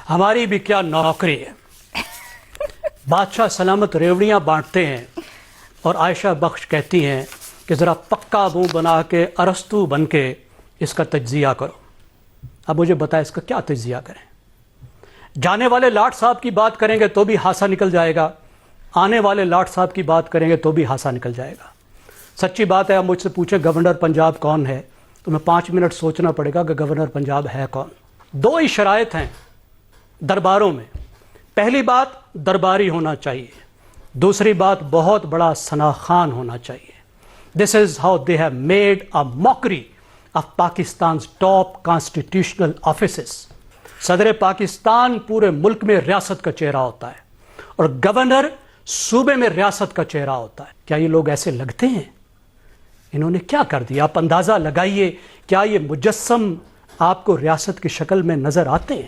हमारी भी क्या नौकरी है। बादशाह सलामत रेवड़ियां बांटते हैं और आयशा बख्श कहती हैं कि ज़रा पक्का मुंह बना के अरस्तू बन के इसका तज्जिया करो। अब मुझे बताएं इसका क्या तज्जिया करें। जाने वाले लाट साहब की बात करेंगे तो भी हासा निकल जाएगा, आने वाले लाट साहब की बात करेंगे तो भी हासा निकल जाएगा। सच्ची बात है, आप मुझसे पूछें गवर्नर पंजाब कौन है तो मैं 5 मिनट सोचना पड़ेगा कि गवर्नर पंजाब है कौन। दो ही शराइत हैं दरबारों में। पहली बात दरबारी होना चाहिए, दूसरी बात बहुत बड़ा सनाखान होना चाहिए। This is how they have made a mockery of Pakistan top constitutional offices. सदर पाकिस्तान पूरे मुल्क में रियासत का चेहरा होता है और गवर्नर सूबे में रियासत का चेहरा होता है। क्या ये लोग ऐसे लगते हैं? इन्होंने क्या कर दिया, आप अंदाजा लगाइए। क्या ये मुजस्सम आपको रियासत की शक्ल में नजर आते हैं?